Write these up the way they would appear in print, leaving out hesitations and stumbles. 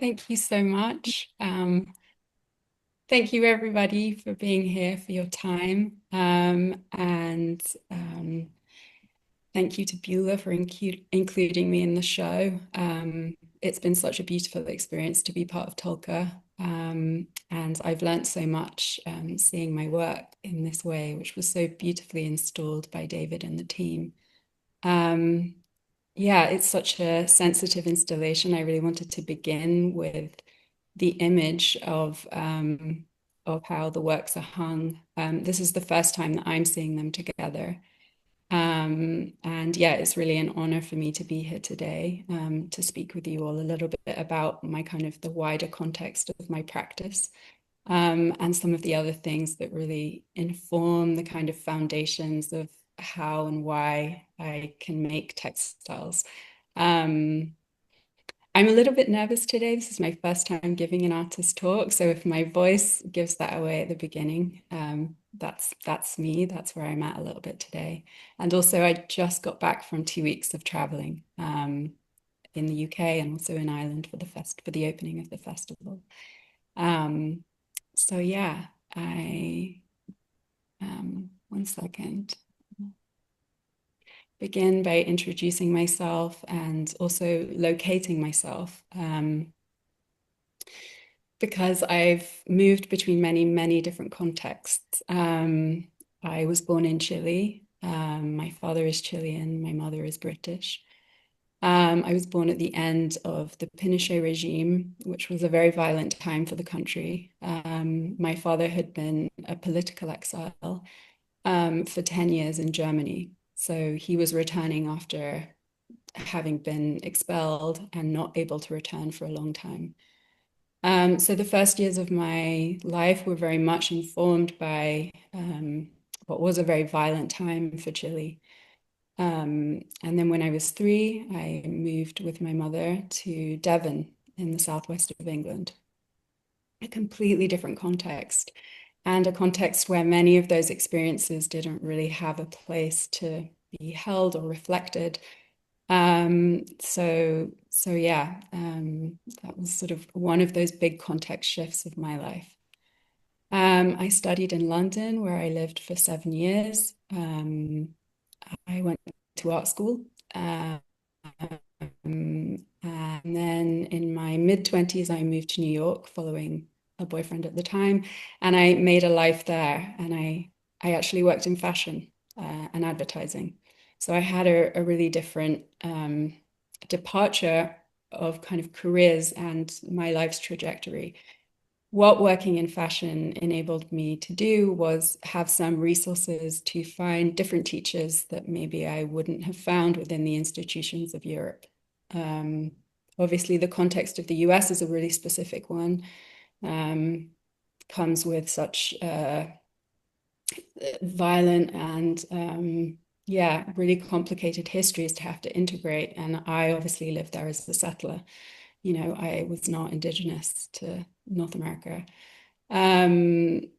Thank you so much. Thank you, everybody, for being here, for your time. And thank you to Beulah for including me in the show. It's been such a beautiful experience to be part of TULCA. And I've learned so much seeing my work in this way, which was so beautifully installed by David and the team. Yeah, it's such a sensitive installation. I really wanted to begin with the image of how the works are hung. This is the first time that I'm seeing them together. And yeah, it's really an honor for me to be here today to speak with you all a little bit about my kind of the wider context of my practice and some of the other things that really inform the kind of foundations of how and why I can make textiles. I'm a little bit nervous today. This is my first time giving an artist talk. So if my voice gives that away at the beginning, that's me. That's where I'm at a little bit today. And also I just got back from 2 weeks of traveling in the UK and also in Ireland for the opening of the festival. So yeah, one second. Begin by introducing myself and also locating myself because I've moved between many, many different contexts. I was born in Chile. My father is Chilean, my mother is British. I was born at the end of the Pinochet regime, which was a very violent time for the country. My father had been a political exile for 10 years in Germany. So he was returning after having been expelled and not able to return for a long time. So the first years of my life were very much informed by what was a very violent time for Chile. And then when I was 3, I moved with my mother to Devon in the southwest of England, a completely different context, and a context where many of those experiences didn't really have a place to be held or reflected. So yeah, that was sort of one of those big context shifts of my life. I studied in London, where I lived for 7 years. I went to art school. And then in my mid-20s, I moved to New York following a boyfriend at the time, and I made a life there. And I actually worked in fashion and advertising. So I had a really different departure of kind of careers and my life's trajectory. What working in fashion enabled me to do was have some resources to find different teachers that maybe I wouldn't have found within the institutions of Europe. Obviously, the context of the US is a really specific one, comes with such violent and yeah, really complicated histories to have to integrate. And I obviously lived there as a settler. You know, I was not indigenous to North America. And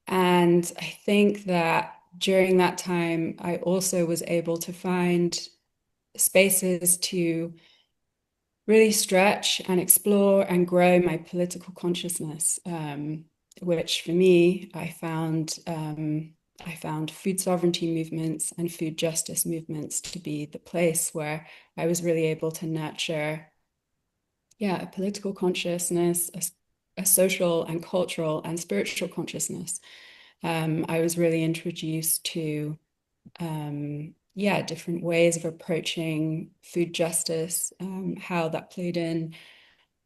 I think that during that time, I also was able to find spaces to really stretch and explore and grow my political consciousness, which for me, I found food sovereignty movements and food justice movements to be the place where I was really able to nurture, yeah, a political consciousness, a social and cultural and spiritual consciousness. I was really introduced to yeah, different ways of approaching food justice, how that played in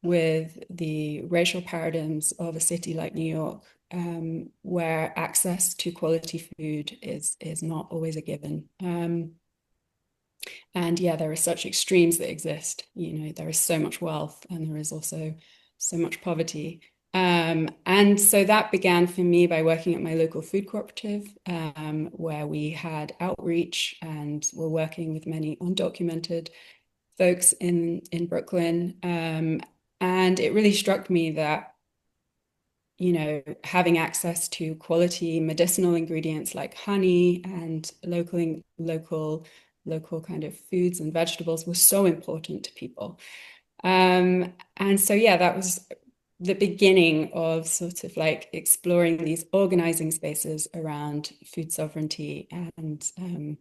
with the racial paradigms of a city like New York, where access to quality food is not always a given. And yeah, there are such extremes that exist. You know, there is so much wealth and there is also so much poverty. And so that began for me by working at my local food cooperative, where we had outreach and were working with many undocumented folks in Brooklyn. And it really struck me that, you know, having access to quality medicinal ingredients like honey and local kind of foods and vegetables was so important to people. And so, yeah, that was the beginning of sort of like exploring these organizing spaces around food sovereignty and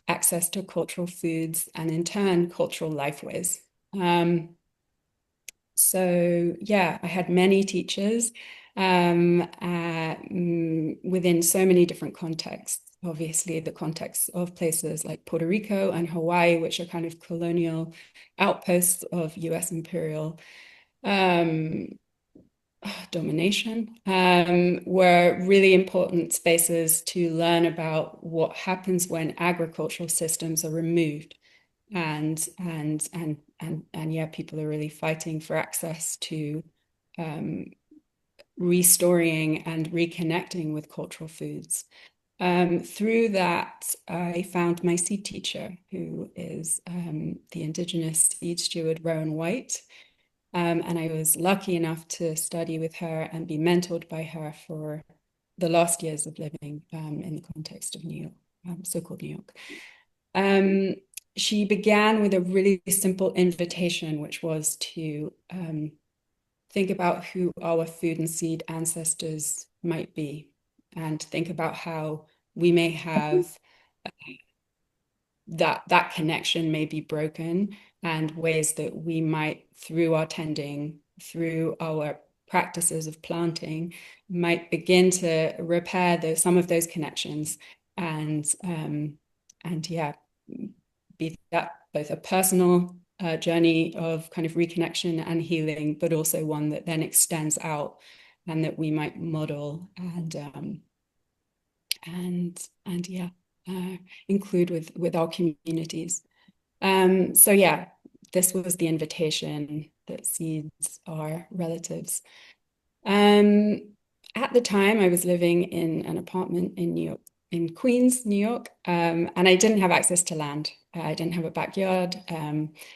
access to cultural foods and in turn cultural lifeways. So yeah, I had many teachers within so many different contexts. Obviously, the context of places like Puerto Rico and Hawaii, which are kind of colonial outposts of US imperial um, domination, were really important spaces to learn about what happens when agricultural systems are removed and yeah, people are really fighting for access to um, restoring and reconnecting with cultural foods. Through that, I found my seed teacher, who is the Indigenous seed steward Rowan White. And I was lucky enough to study with her and be mentored by her for the last years of living in the context of New York, so-called New York. Um, she began with a really simple invitation, which was to think about who our food and seed ancestors might be, and think about how we may have that connection may be broken, and ways that we might, through our tending, through our practices of planting, might begin to repair some of those connections and yeah, be that both a personal journey of kind of reconnection and healing, but also one that then extends out and that we might model and yeah, include with our communities. So yeah, this was the invitation that seeds are relatives. Um, at the time, I was living in an apartment in New York, in Queens, New York, and I didn't have access to land. I didn't have a backyard,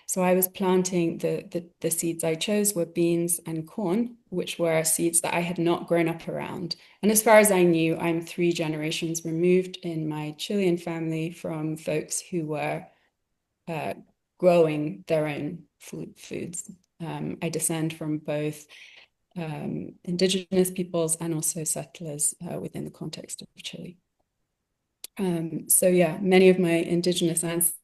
so I was planting the seeds I chose were beans and corn, which were seeds that I had not grown up around. And as far as I knew, I'm 3 generations removed in my Chilean family from folks who were uh, growing their own foods. I descend from both indigenous peoples and also settlers within the context of Chile. So yeah, many of my indigenous ancestors,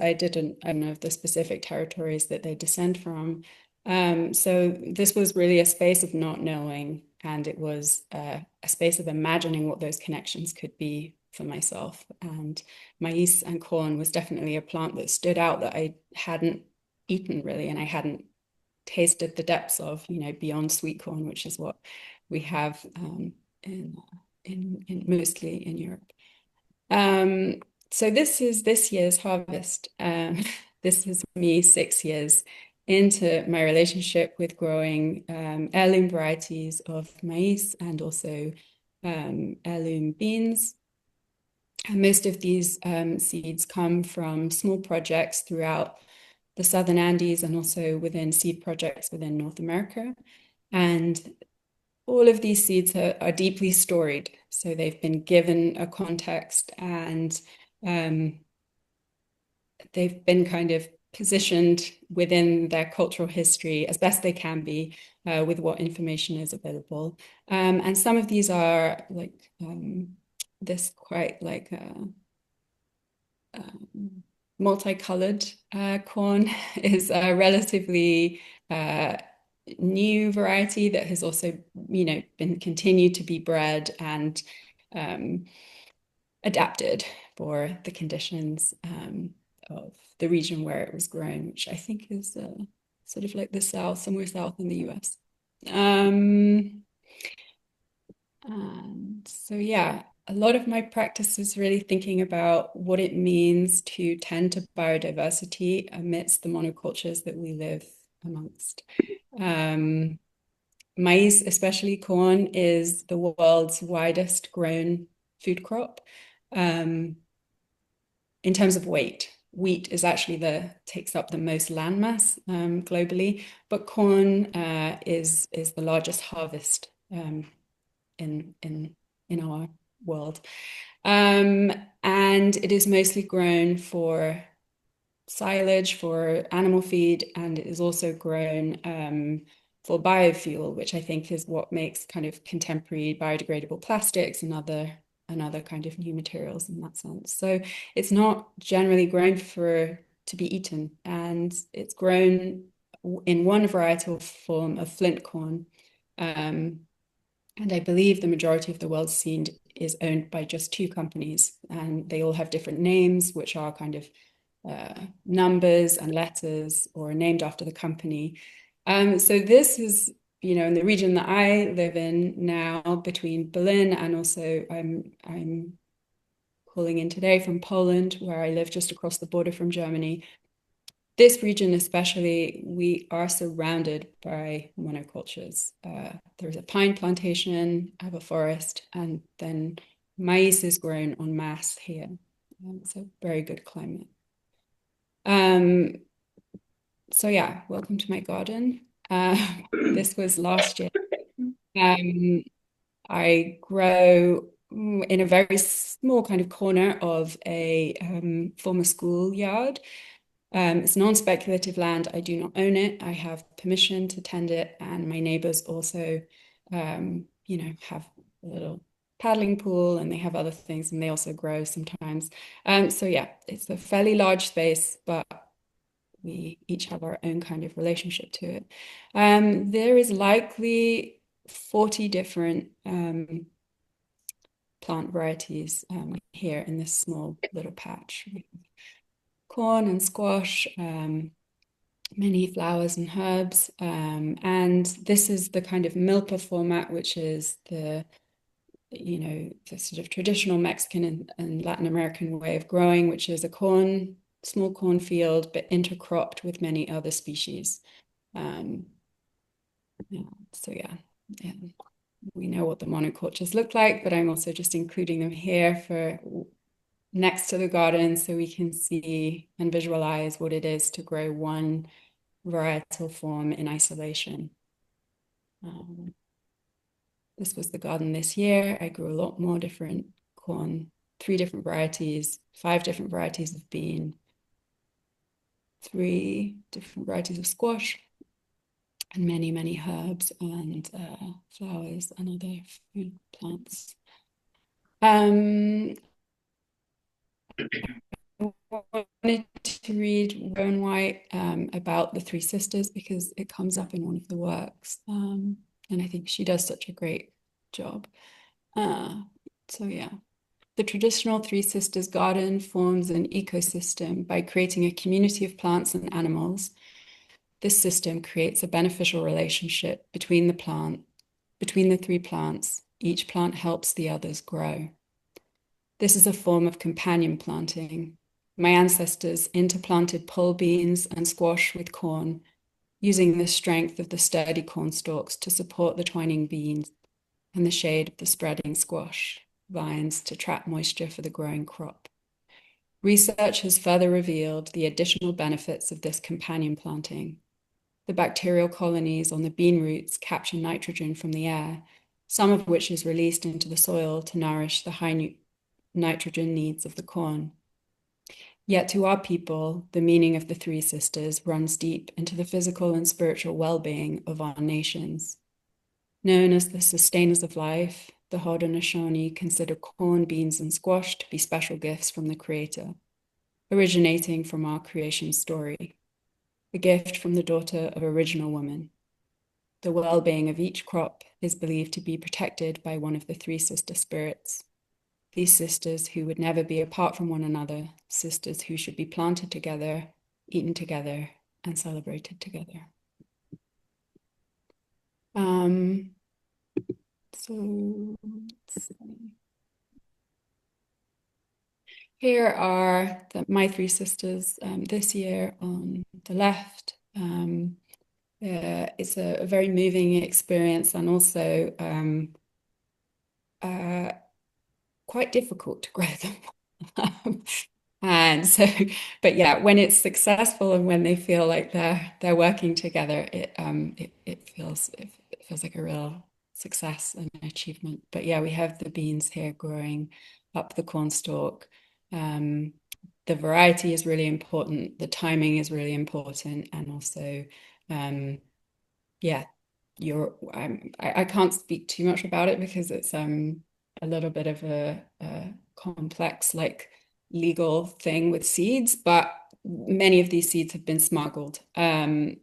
I don't know the specific territories that they descend from. So this was really a space of not knowing, and it was a space of imagining what those connections could be for myself. And maize and corn was definitely a plant that stood out that I hadn't eaten really, and I hadn't tasted the depths of, beyond sweet corn, which is what we have in, in mostly in Europe. So this is this year's harvest. This is me 6 years into my relationship with growing heirloom varieties of maize and also heirloom beans. And most of these seeds come from small projects throughout the Southern Andes and also within seed projects within North America. And all of these seeds are deeply storied. So they've been given a context and they've been kind of positioned within their cultural history as best they can be with what information is available. And some of these are like this quite like multicolored corn is a relatively new variety that has also, been continued to be bred and adapted for the conditions of the region where it was grown, which I think is sort of like the south, somewhere south in the US. And so, yeah, a lot of my practice is really thinking about what it means to tend to biodiversity amidst the monocultures that we live amongst. Maize, especially corn, is the world's widest grown food crop. In terms of weight, wheat is actually takes up the most landmass globally, but corn is the largest harvest in our world. And it is mostly grown for silage for animal feed, and it is also grown for biofuel, which I think is what makes kind of contemporary biodegradable plastics and other kind of new materials in that sense. So it's not generally grown to be eaten, and it's grown in one varietal form of flint corn. And I believe the majority of the world's seed is owned by just two companies, and they all have different names, which are kind of numbers and letters or named after the company. So this is, in the region that I live in now, between Berlin and also I'm calling in today from Poland, where I live just across the border from Germany. This region especially, we are surrounded by monocultures. There's a pine plantation, I have a forest, and then maize is grown en masse here. It's a very good climate. So yeah, welcome to my garden. This was last year. I grow in a very small kind of corner of a former schoolyard. It's non-speculative land. I do not own it. I have permission to tend it, and my neighbors also, have a little paddling pool, and they have other things, and they also grow sometimes. So yeah, it's a fairly large space, but we each have our own kind of relationship to it. There is likely 40 different plant varieties here in this small little patch. Corn and squash, many flowers and herbs. And this is the kind of milpa format, which is the sort of traditional Mexican and Latin American way of growing, which is a small cornfield, but intercropped with many other species. So yeah, we know what the monocultures look like, but I'm also just including them here for next to the garden so we can see and visualize what it is to grow one varietal form in isolation. This was the garden this year. I grew a lot more different corn, 3 different varieties, 5 different varieties of bean, 3 different varieties of squash, and many, many herbs and flowers and other food plants. I wanted to read Rowan White about the 3 sisters because it comes up in one of the works. And I think she does such a great job. So yeah. The traditional 3 Sisters garden forms an ecosystem by creating a community of plants and animals. This system creates a beneficial relationship between the 3 plants. Each plant helps the others grow. This is a form of companion planting. My ancestors interplanted pole beans and squash with corn, using the strength of the sturdy corn stalks to support the twining beans and the shade of the spreading squash vines to trap moisture for the growing crop. Research has further revealed the additional benefits of this companion planting. The bacterial colonies on the bean roots capture nitrogen from the air, some of which is released into the soil to nourish the high nitrogen needs of the corn. Yet to our people, the meaning of the 3 sisters runs deep into the physical and spiritual well-being of our nations. Known as the sustainers of life, the Haudenosaunee consider corn, beans, and squash to be special gifts from the Creator, originating from our creation story, a gift from the daughter of original woman. The well-being of each crop is believed to be protected by one of the 3 sister spirits. These sisters who would never be apart from one another, sisters who should be planted together, eaten together, and celebrated together. So let's see. Here are my 3 sisters this year on the left. It's a very moving experience and also quite difficult to grow them. And so, but yeah, when it's successful and when they feel like they're working together, it feels like a real success and achievement. But yeah, we have the beans here growing up the cornstalk. the variety is really important, the timing is really important, and also, yeah, I can't speak too much about it because it's a little bit of a complex like legal thing with seeds, but many of these seeds have been smuggled. And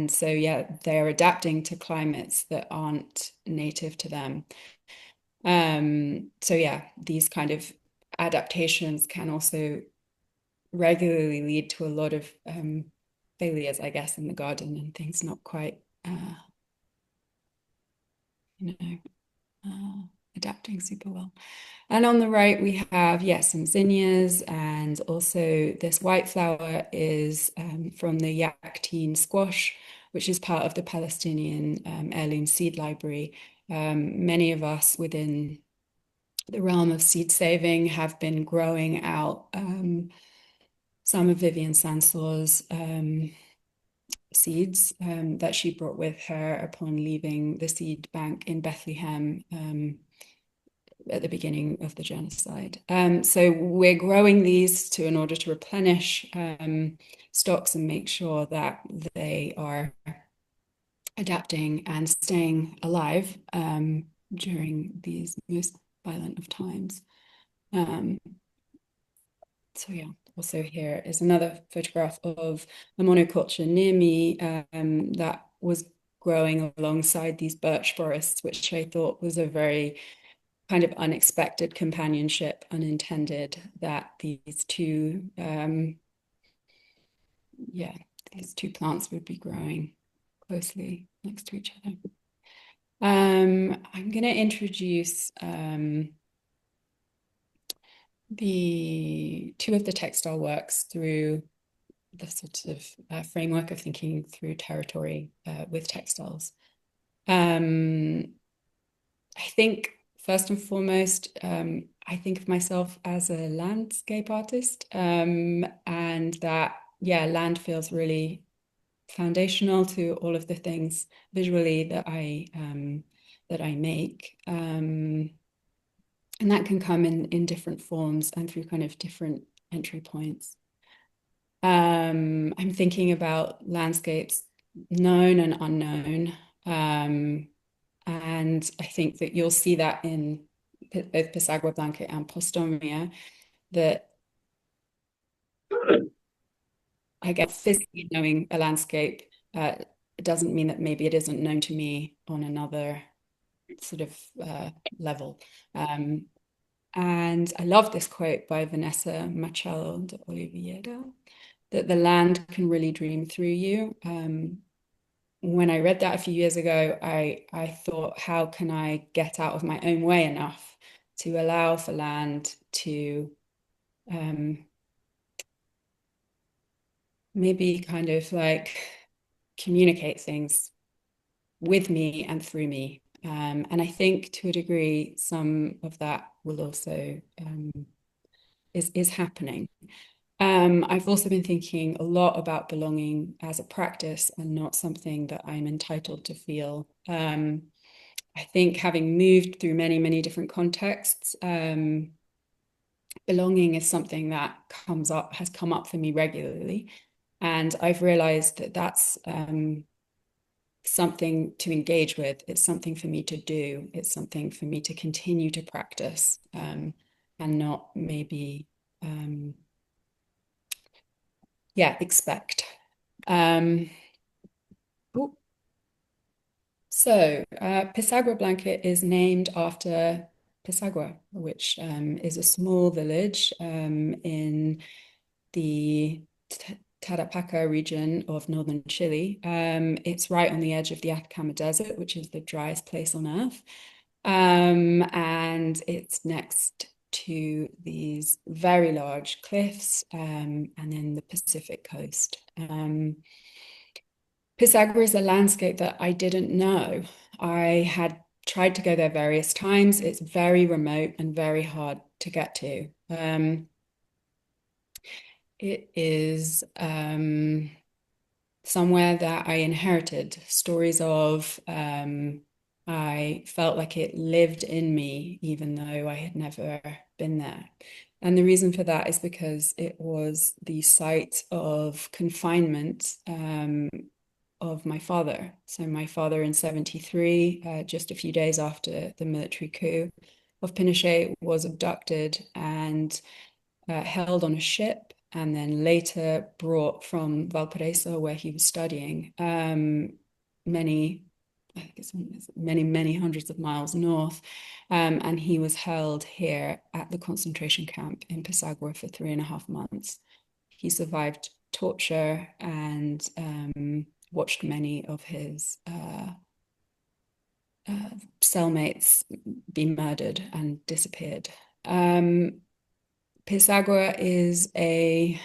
so yeah, they're adapting to climates that aren't native to them. So yeah, these kind of adaptations can also regularly lead to a lot of failures, I guess, in the garden and things not quite you know, adapting super well. And on the right, we have, yes, some zinnias, and also this white flower is from the Yakteen squash, which is part of the Palestinian heirloom seed library. Many of us within the realm of seed saving have been growing out some of Vivian Sansor's seeds that she brought with her upon leaving the seed bank in Bethlehem at the beginning of the genocide. So we're growing these in order to replenish stocks and make sure that they are adapting and staying alive during these most violent of times. So yeah, also here is another photograph of a monoculture near me that was growing alongside these birch forests, which I thought was a very kind of unexpected companionship, unintended, that these two, yeah, these two plants would be growing closely next to each other. I'm going to introduce the two of the textile works through the sort of framework of thinking through territory with textiles. I think first and foremost, I think of myself as a landscape artist, and that, yeah, land feels really foundational to all of the things visually that I make. And that can come in different forms and through kind of different entry points. I'm thinking about landscapes known and unknown. And I think that you'll see that in both Pisagua Blanket and Postomia, that I guess physically knowing a landscape doesn't mean that maybe it isn't known to me on another sort of level. And I love this quote by Vanessa Machado de Oliveira, that the land can really dream through you. When I read that a few years ago, I thought, how can I get out of my own way enough to allow for land to maybe kind of like communicate things with me and through me. And I think to a degree, some of that will also is happening. I've also been thinking a lot about belonging as a practice and not something that I'm entitled to feel. I think having moved through many, many different contexts, belonging is something that has come up for me regularly. And I've realized that that's something to engage with. It's something for me to do. It's something for me to continue to practice and not maybe expect. So Pisagua Blanket is named after Pisagua, which is a small village in the Tarapacá region of northern Chile. It's right on the edge of the Atacama Desert, which is the driest place on earth. And it's next to these very large cliffs and then the Pacific coast. Pisagua is a landscape that I didn't know. I had tried to go there various times. It's very remote and very hard to get to. It is somewhere that I inherited stories of. I felt like it lived in me, even though I had never been there. And the reason for that is because it was the site of confinement of my father. So my father in 73, just a few days after the military coup of Pinochet, was abducted and held on a ship and then later brought from Valparaiso, where he was studying, many, I think it's many hundreds of miles north. And he was held here at the concentration camp in Pisagua for 3.5 months. He survived torture and watched many of his cellmates be murdered and disappeared. Pisagua is a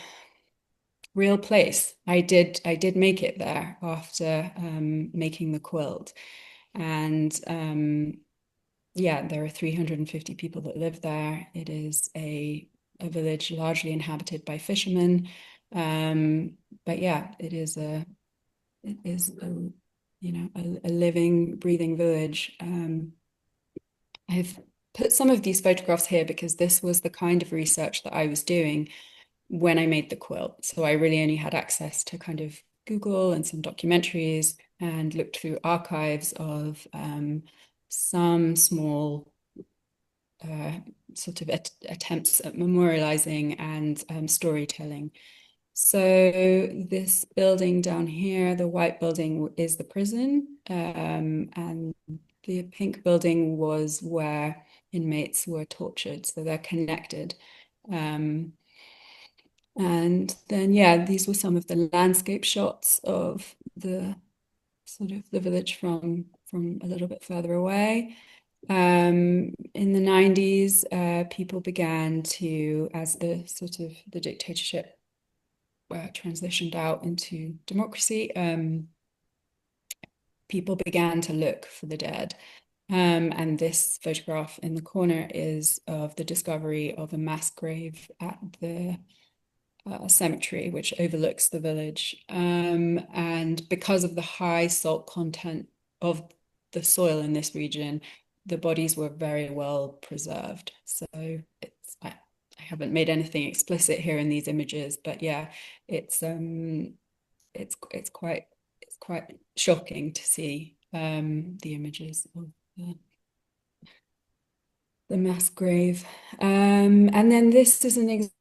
real place. I did make it there after making the quilt, and yeah, there are 350 people that live there. It is a village largely inhabited by fishermen, um, but yeah, it is a living, breathing village. I've put some of these photographs here because this was the kind of research that I was doing when I made the quilt. So I really only had access to kind of Google and some documentaries and looked through archives of some small sort of attempts at memorializing and storytelling. So this building down here, the white building, is the prison, and the pink building was where inmates were tortured. So they're connected. Um, and then, yeah, these were some of the landscape shots of the sort of the village from a little bit further away. In the 90s, people began to, as the sort of the dictatorship transitioned out into democracy, people began to look for the dead. And this photograph in the corner is of the discovery of a mass grave at the cemetery, which overlooks the village. And because of the high salt content of the soil in this region, the bodies were very well preserved. So I haven't made anything explicit here in these images, but yeah, it's quite shocking to see the images of the mass grave. And then this is an example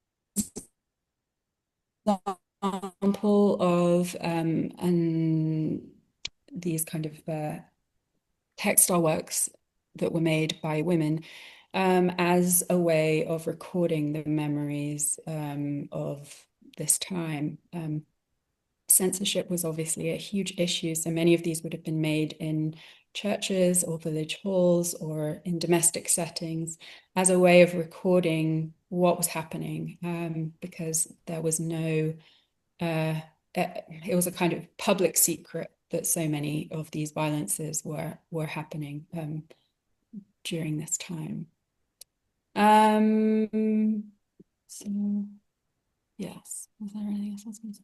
of these kind of textile works that were made by women as a way of recording the memories of this time. Censorship was obviously a huge issue, so many of these would have been made in churches or village halls or in domestic settings as a way of recording what was happening, because there was no it was a kind of public secret that so many of these violences were happening during this time. So yes, was there anything else I was going to say?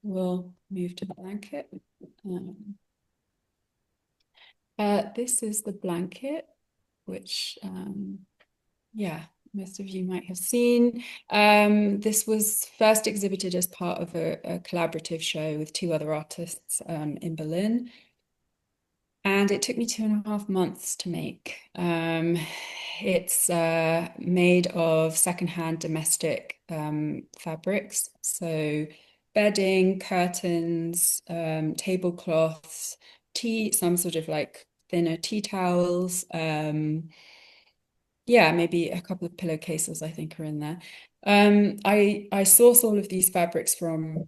We'll move to the blanket. This is the blanket, which yeah, most of you might have seen. This was first exhibited as part of a collaborative show with two other artists in Berlin. And it took me 2.5 months to make. It's made of secondhand domestic fabrics. So bedding, curtains, tablecloths, some sort of like thinner tea towels, yeah, maybe a couple of pillowcases I think are in there. I source all of these fabrics from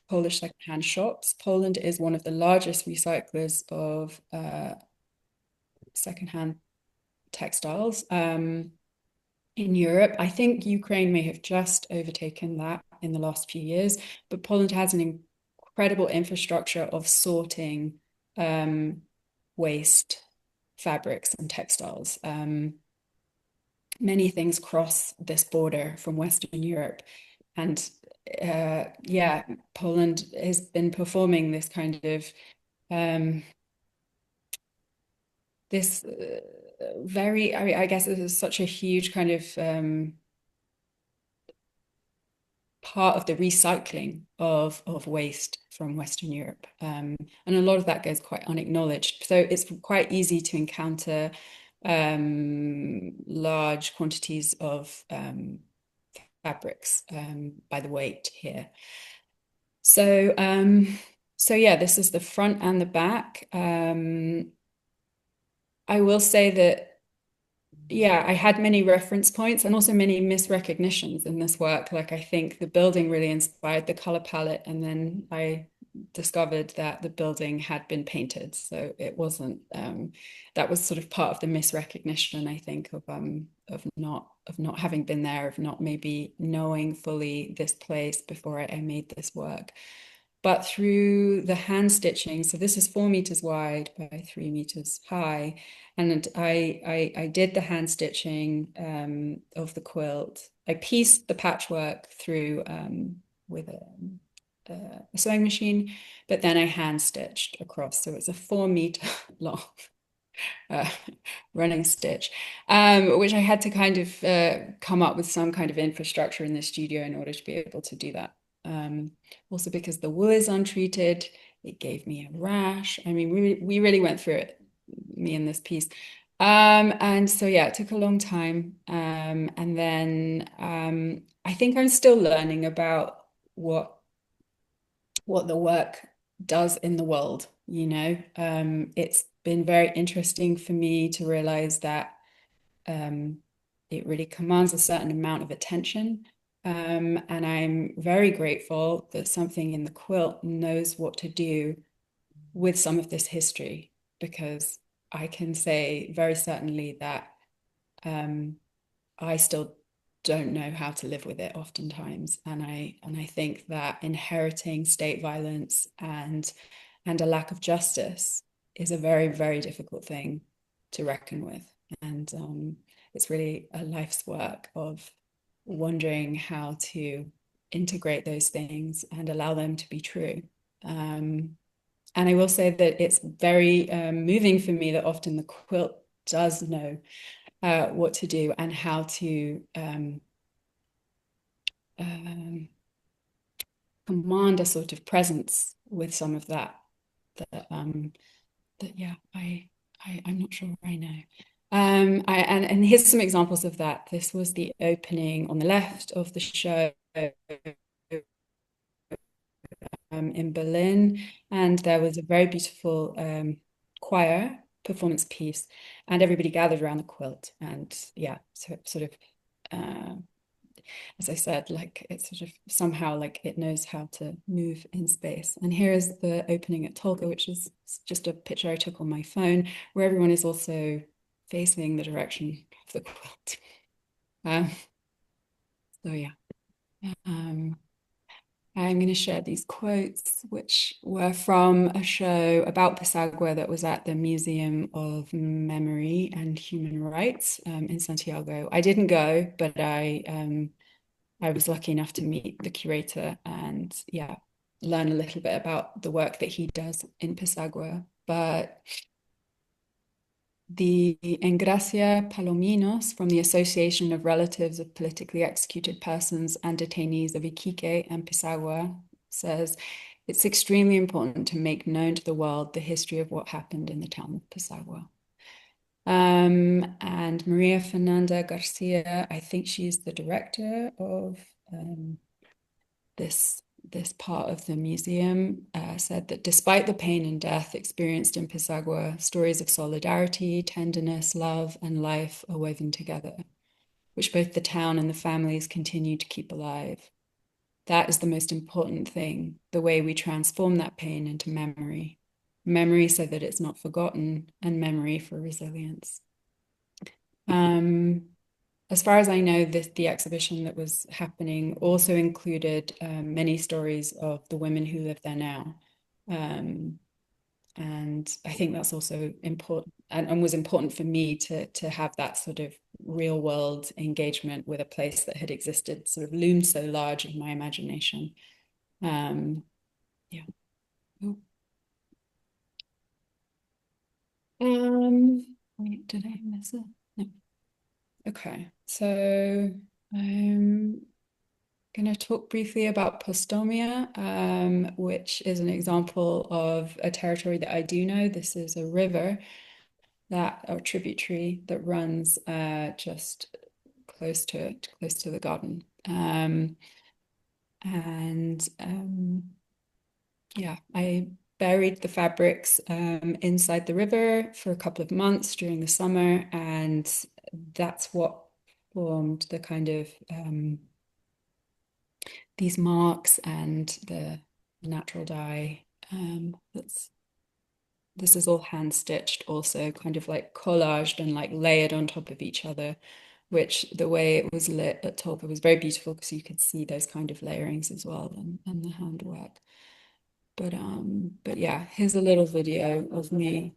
Polish secondhand shops. Poland is one of the largest recyclers of secondhand textiles in Europe. I think Ukraine may have just overtaken that in the last few years, but Poland has an incredible infrastructure of sorting waste fabrics and textiles. Many things cross this border from Western Europe. And yeah, Poland has been performing this kind of this very, I guess this is such a huge kind of part of the recycling of waste from Western Europe. And a lot of that goes quite unacknowledged. So it's quite easy to encounter large quantities of fabrics by the weight here. So yeah, this is the front and the back. I will say that yeah, I had many reference points and also many misrecognitions in this work. Like I think the building really inspired the color palette, and then I discovered that the building had been painted, so it wasn't. That was sort of part of the misrecognition, I think, of not having been there, of not maybe knowing fully this place before I made this work. But through the hand stitching, so this is 4 meters wide by 3 meters high, and I did the hand stitching of the quilt. I pieced the patchwork through with a sewing machine, but then I hand stitched across. So it's a 4 meter long uh, running stitch, which I had to kind of come up with some kind of infrastructure in the studio in order to be able to do that. Also because the wool is untreated, it gave me a rash. I mean, we really went through it, me and this piece. And so yeah, it took a long time. And then I think I'm still learning about what the work does in the world, you know. It's been very interesting for me to realize that it really commands a certain amount of attention. And I'm very grateful that something in the quilt knows what to do with some of this history, because I can say very certainly that I still don't know how to live with it oftentimes. And I think that inheriting state violence and a lack of justice is a very, very difficult thing to reckon with. And it's really a life's work of wondering how to integrate those things and allow them to be true. And I will say that it's very moving for me that often the quilt does know what to do and how to command a sort of presence with some of that. That yeah, I'm not sure I know. And here's some examples of that. This was the opening on the left of the show in Berlin, and there was a very beautiful choir performance piece, and everybody gathered around the quilt. And yeah, so it sort of as I said, like it's sort of somehow like it knows how to move in space. And here is the opening at TULCA, which is just a picture I took on my phone, where everyone is also facing the direction of the quilt. So yeah. I'm going to share these quotes, which were from a show about Pisagua that was at the Museum of Memory and Human Rights in Santiago. I didn't go, but I was lucky enough to meet the curator and yeah, learn a little bit about the work that he does in Pisagua. But the Engracia Palominos from the Association of Relatives of Politically Executed Persons and Detainees of Iquique and Pisagua says, it's extremely important to make known to the world the history of what happened in the town of Pisagua. And Maria Fernanda Garcia, I think she's the director of this part of the museum, said that despite the pain and death experienced in Pisagua, stories of solidarity, tenderness, love, and life are woven together, which both the town and the families continue to keep alive. That is the most important thing, the way we transform that pain into memory. Memory so that it's not forgotten, and memory for resilience. As far as I know, the exhibition that was happening also included many stories of the women who live there now. And I think that's also important and was important for me to have that sort of real world engagement with a place that had existed, sort of loomed so large in my imagination. Yeah. Wait, did I miss it? No. Okay, so going to talk briefly about Postomia, which is an example of a territory that I do know. This is a river or tributary that runs just close to the garden. And yeah, I buried the fabrics inside the river for a couple of months during the summer, and that's what formed the kind of these marks and the natural dye. This is all hand stitched, also kind of like collaged and like layered on top of each other, which the way it was lit at TULCA was very beautiful because you could see those kind of layerings as well and the handwork. But yeah, here's a little video of me.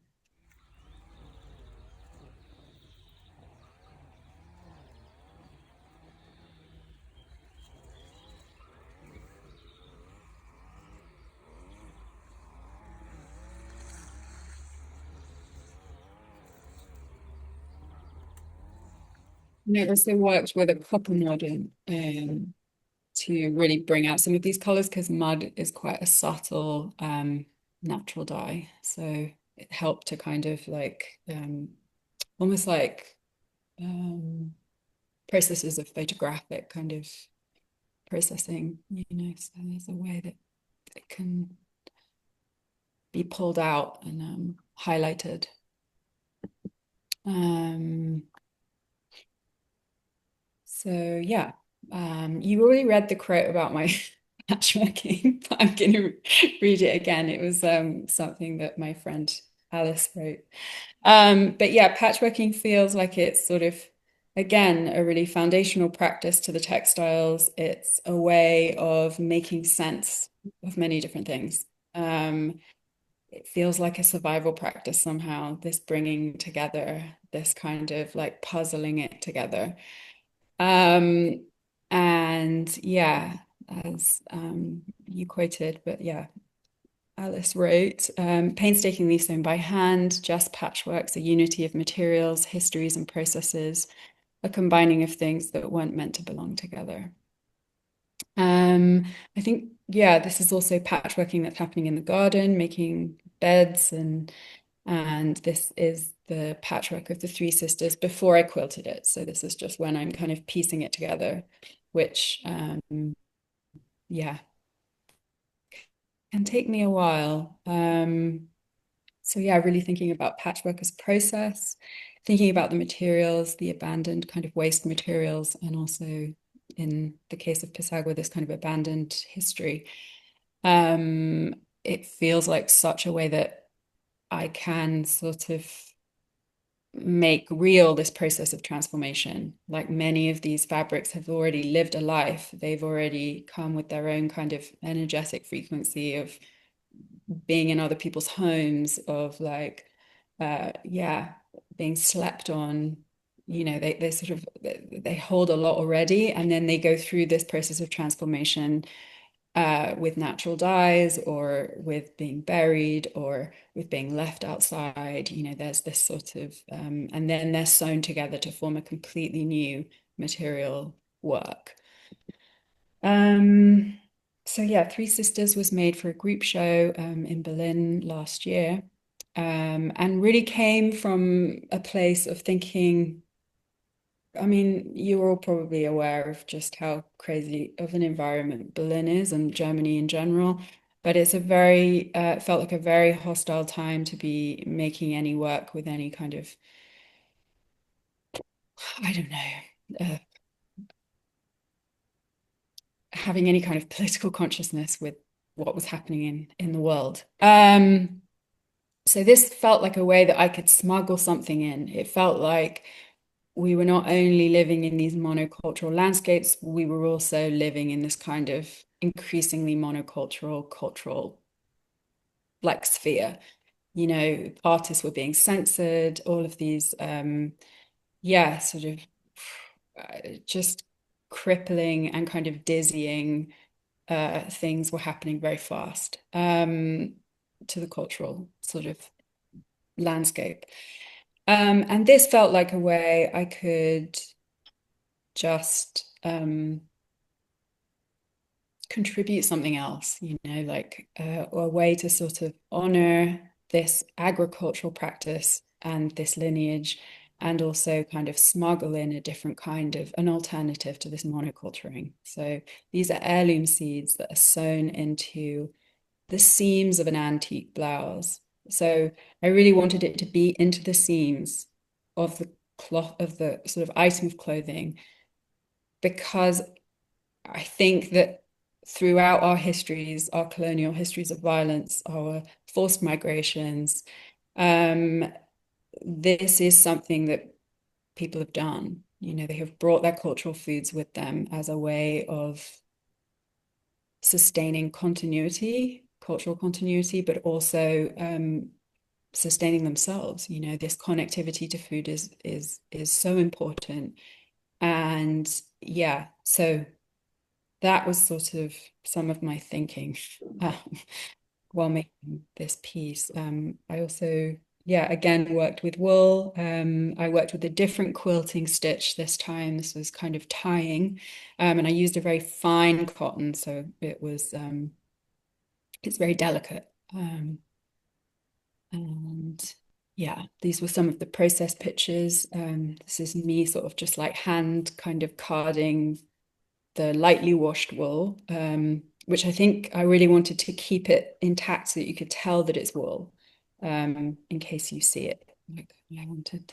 And I also worked with a copper modern to really bring out some of these colors because mud is quite a subtle natural dye. So it helped to kind of like almost like processes of photographic kind of processing, so there's a way that it can be pulled out and highlighted. So yeah, you already read the quote about my patchworking, but I'm going to read it again. It was something that my friend Alice wrote. But yeah, patchworking feels like it's sort of, again, a really foundational practice to the textiles. It's a way of making sense of many different things. It feels like a survival practice somehow, this bringing together, this kind of like puzzling it together. Um, and yeah, as you quoted, but yeah, Alice wrote, painstakingly sewn by hand, just patchworks, a unity of materials, histories, and processes, a combining of things that weren't meant to belong together. I think, yeah, this is also patchworking that's happening in the garden, making beds, and this is the patchwork of the three sisters before I quilted it. So this is just when I'm kind of piecing it together, which, yeah, can take me a while. So yeah, really thinking about patchwork as process, thinking about the materials, the abandoned kind of waste materials, and also in the case of Pisagua, this kind of abandoned history. It feels like such a way that I can sort of make real this process of transformation. Like many of these fabrics have already lived a life. They've already come with their own kind of energetic frequency of being in other people's homes, of like, yeah, being slept on. They sort of they hold a lot already, and then they go through this process of transformation with natural dyes or with being buried or with being left outside. There's this sort of, and then they're sewn together to form a completely new material work. So yeah, Three Sisters was made for a group show in Berlin last year, and really came from a place of thinking, I mean, you're all probably aware of just how crazy of an environment Berlin is and Germany in general. But it's it felt like a very hostile time to be making any work with any kind of, I don't know, having any kind of political consciousness with what was happening in the world. So this felt like a way that I could smuggle something in. It felt like we were not only living in these monocultural landscapes, we were also living in this kind of increasingly monocultural cultural like sphere. Artists were being censored, all of these yeah, sort of just crippling and kind of dizzying things were happening very fast to the cultural sort of landscape. And this felt like a way I could just contribute something else, like a way to sort of honor this agricultural practice and this lineage, and also kind of smuggle in a different kind of an alternative to this monoculturing. So these are heirloom seeds that are sown into the seams of an antique blouse. So I really wanted it to be into the seams of the cloth, of the sort of item of clothing, because I think that throughout our histories, our colonial histories of violence, our forced migrations, um, this is something that people have done. They have brought their cultural foods with them as a way of sustaining continuity, cultural continuity, but also sustaining themselves. This connectivity to food is so important. And yeah, so that was sort of some of my thinking um, while making this piece. I also, yeah, again, worked with wool. I worked with a different quilting stitch this time. This was kind of tying, and I used a very fine cotton, so it's very delicate. And yeah, these were some of the process pictures. This is me sort of just like hand kind of carding the lightly washed wool, which I think I really wanted to keep it intact so that you could tell that it's wool, in case you see it. Like, I wanted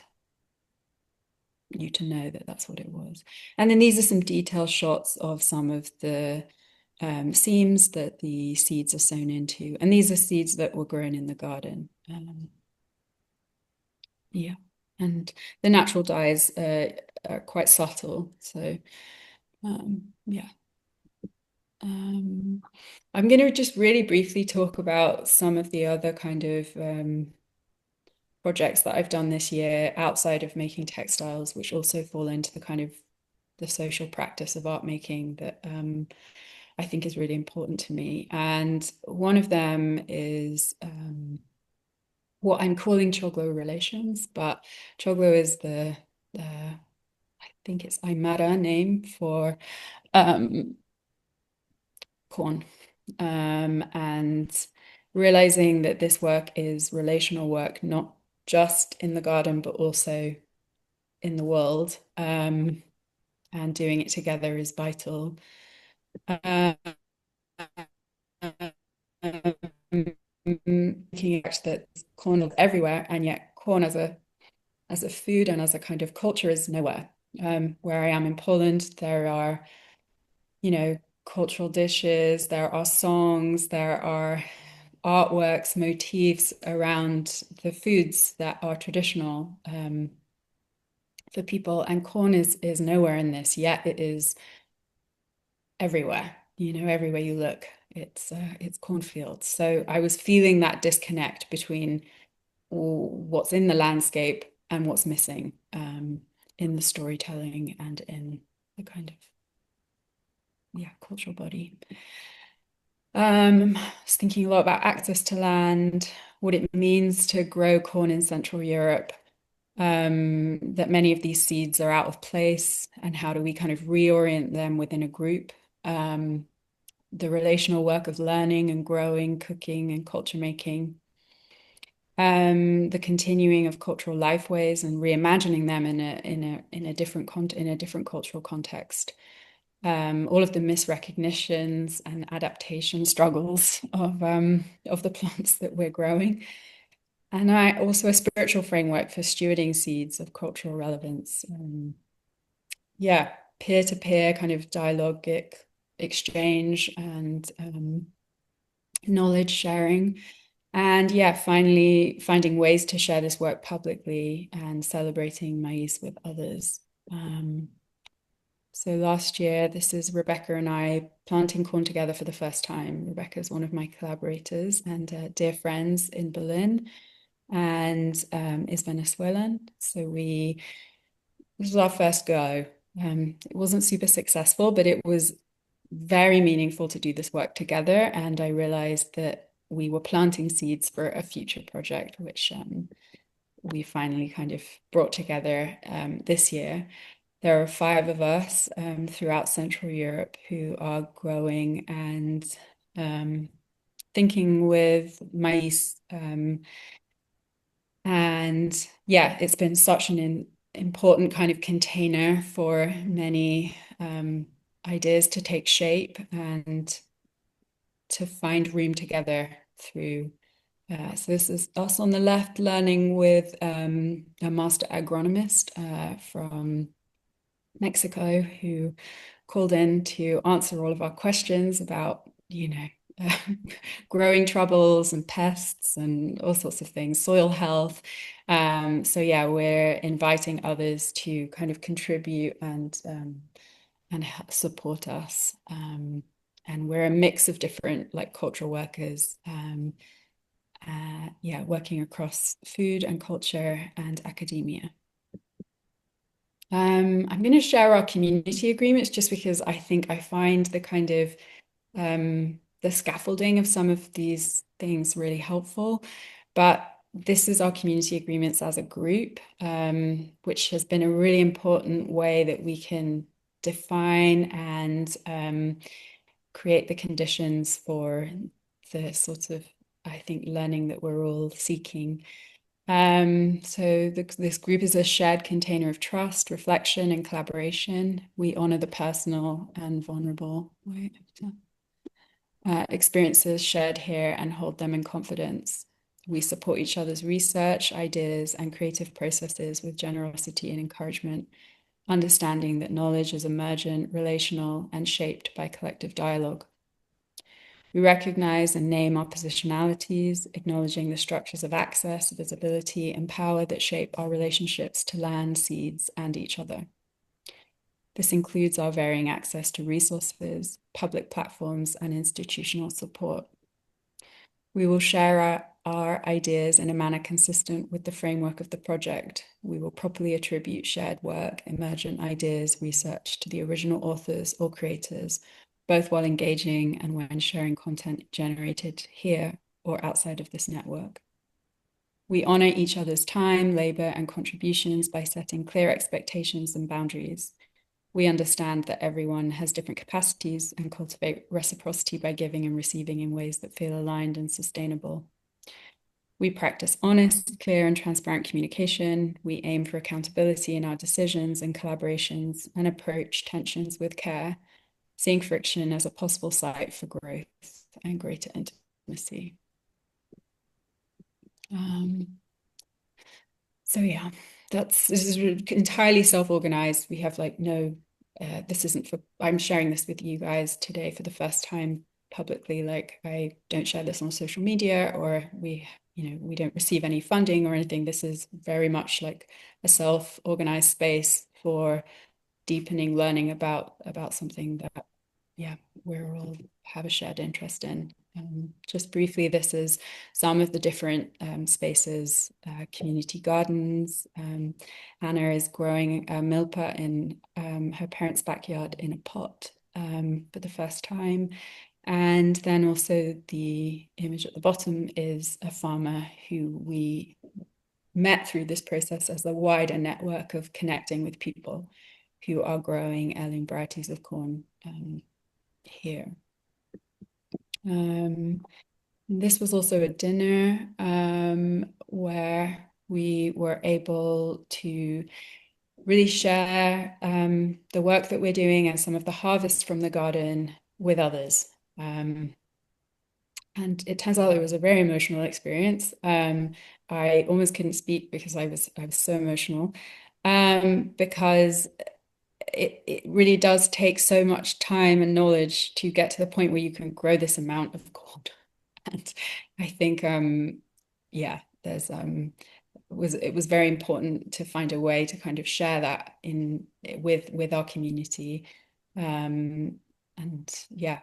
you to know that that's what it was. And then these are some detailed shots of some of the seams that the seeds are sown into. And these are seeds that were grown in the garden. Yeah. And the natural dyes are quite subtle. So, yeah. I'm going to just really briefly talk about some of the other kind of projects that I've done this year outside of making textiles, which also fall into the kind of the social practice of art making that I think is really important to me. And one of them is what I'm calling Choglo relations, but Choglo is I think it's Aymara name for corn. And realizing that this work is relational work, not just in the garden, but also in the world. And doing it together is vital. Um, Looking at that corn is everywhere, and yet corn as a food and as a kind of culture is nowhere. Where I am in Poland, there are, cultural dishes, there are songs, there are artworks, motifs around the foods that are traditional for people. And corn is nowhere in this, yet it is everywhere. Everywhere you look, it's cornfields. So I was feeling that disconnect between what's in the landscape and what's missing in the storytelling and in the kind of cultural body. I was thinking a lot about access to land, what it means to grow corn in Central Europe, that many of these seeds are out of place, and how do we kind of reorient them within a group? The relational work of learning and growing, cooking and culture making, the continuing of cultural lifeways and reimagining them in a different cultural context. All of the misrecognitions and adaptation struggles of the plants that we're growing. And also a spiritual framework for stewarding seeds of cultural relevance. Yeah, peer-to-peer kind of dialogic exchange and knowledge sharing. And yeah, finally finding ways to share this work publicly and celebrating maize with others. So last year, this is Rebecca and I planting corn together for the first time. Rebecca is one of my collaborators and dear friends in Berlin, and is Venezuelan. So this was our first go. It wasn't super successful, but it was very meaningful to do this work together. And I realized that we were planting seeds for a future project, which we finally kind of brought together this year. there are 5 of us throughout Central Europe who are growing and thinking with mice. And yeah, it's been such an important kind of container for many ideas to take shape and to find room together through. So this is us on the left learning with a master agronomist from Mexico who called in to answer all of our questions about, growing troubles and pests and all sorts of things, soil health. So yeah, we're inviting others to kind of contribute and support us. And we're a mix of different like cultural workers. Yeah, working across food and culture and academia. I'm going to share our community agreements just because I think I find the kind of the scaffolding of some of these things really helpful. But this is our community agreements as a group, which has been a really important way that we can define and create the conditions for the sort of, I think, learning that we're all seeking. So this group is a shared container of trust, reflection, and collaboration. We honor the personal and vulnerable experiences shared here and hold them in confidence. We support each other's research, ideas, and creative processes with generosity and encouragement, understanding that knowledge is emergent, relational, and shaped by collective dialogue. We recognize and name our positionalities, acknowledging the structures of access, visibility, and power that shape our relationships to land, seeds, and each other. This includes our varying access to resources, public platforms, and institutional support. We will share our ideas in a manner consistent with the framework of the project. We will properly attribute shared work, emergent ideas, research to the original authors or creators, both while engaging and when sharing content generated here or outside of this network. We honor each other's time, labor, and contributions by setting clear expectations and boundaries. We understand that everyone has different capacities and cultivate reciprocity by giving and receiving in ways that feel aligned and sustainable. We practice honest, clear, and transparent communication. We aim for accountability in our decisions and collaborations and approach tensions with care, seeing friction as a possible site for growth and greater intimacy. So yeah, this is entirely self-organized. We have like this isn't for, I'm sharing this with you guys today for the first time publicly. Like I don't share this on social media or we don't receive any funding or anything. This is very much like a self-organized space for deepening learning about something that, yeah, we all have a shared interest in. Just briefly, this is some of the different spaces, community gardens. Anna is growing a milpa in her parents' backyard in a pot for the first time. And then also the image at the bottom is a farmer who we met through this process as a wider network of connecting with people who are growing heirloom varieties of corn here. This was also a dinner where we were able to really share the work that we're doing and some of the harvests from the garden with others. And it turns out it was a very emotional experience. I almost couldn't speak because I was so emotional because it really does take so much time and knowledge to get to the point where you can grow this amount of corn. And I think, yeah, it was very important to find a way to kind of share that with our community, and yeah,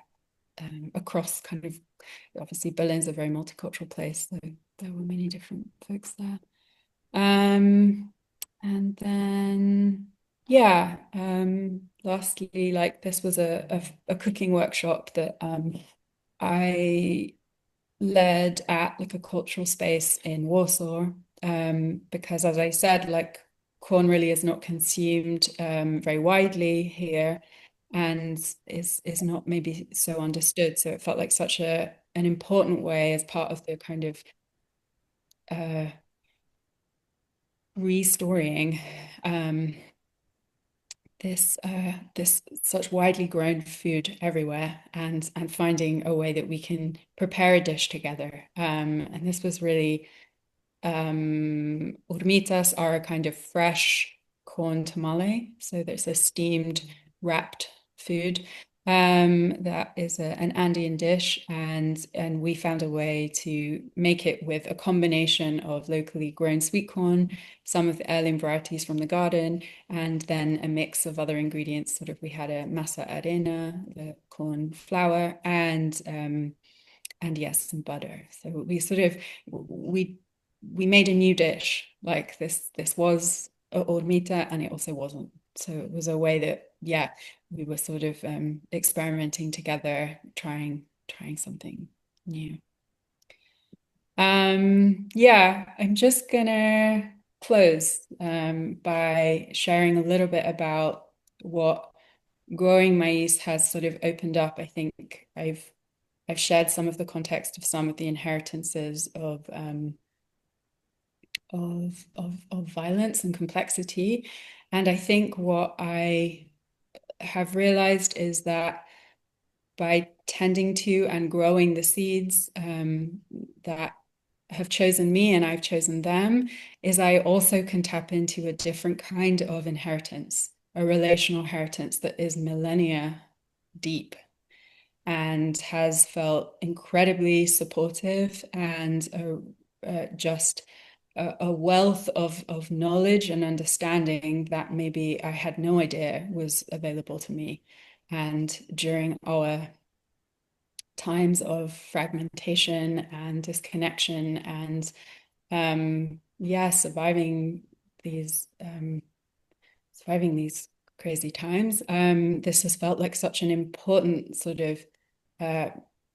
across kind of obviously Berlin's a very multicultural place, so there were many different folks there. And then yeah, lastly, like this was a cooking workshop that I led at like a cultural space in Warsaw, because as I said, like corn really is not consumed very widely here and is not maybe so understood. So it felt like such an important way as part of the kind of uh, restoring this such widely grown food everywhere and finding a way that we can prepare a dish together. And this was really Hormitas are a kind of fresh corn tamale. So there's a steamed wrapped food that is an Andean dish, and we found a way to make it with a combination of locally grown sweet corn, some of the heirloom varieties from the garden, and then a mix of other ingredients. Sort of, we had a masa arena, the corn flour, and yes, some butter. So we sort of we made a new dish. Like this was a hormita and it also wasn't. So it was a way that, yeah, we were sort of experimenting together, trying something new. Yeah, I'm just gonna close by sharing a little bit about what growing maize has sort of opened up. I think I've shared some of the context of some of the inheritances of violence and complexity. And I think what I have realized is that by tending to and growing the seeds that have chosen me and I've chosen them, is I also can tap into a different kind of inheritance, a relational inheritance that is millennia deep and has felt incredibly supportive and just a wealth of knowledge and understanding that maybe I had no idea was available to me. And during our times of fragmentation and disconnection and yeah, surviving these crazy times. This has felt like such an important sort of uh,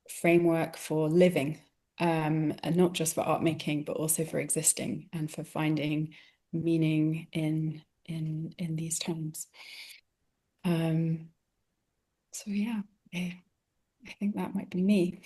framework for living, and not just for art making, but also for existing and for finding meaning in these times. So yeah, I think that might be me.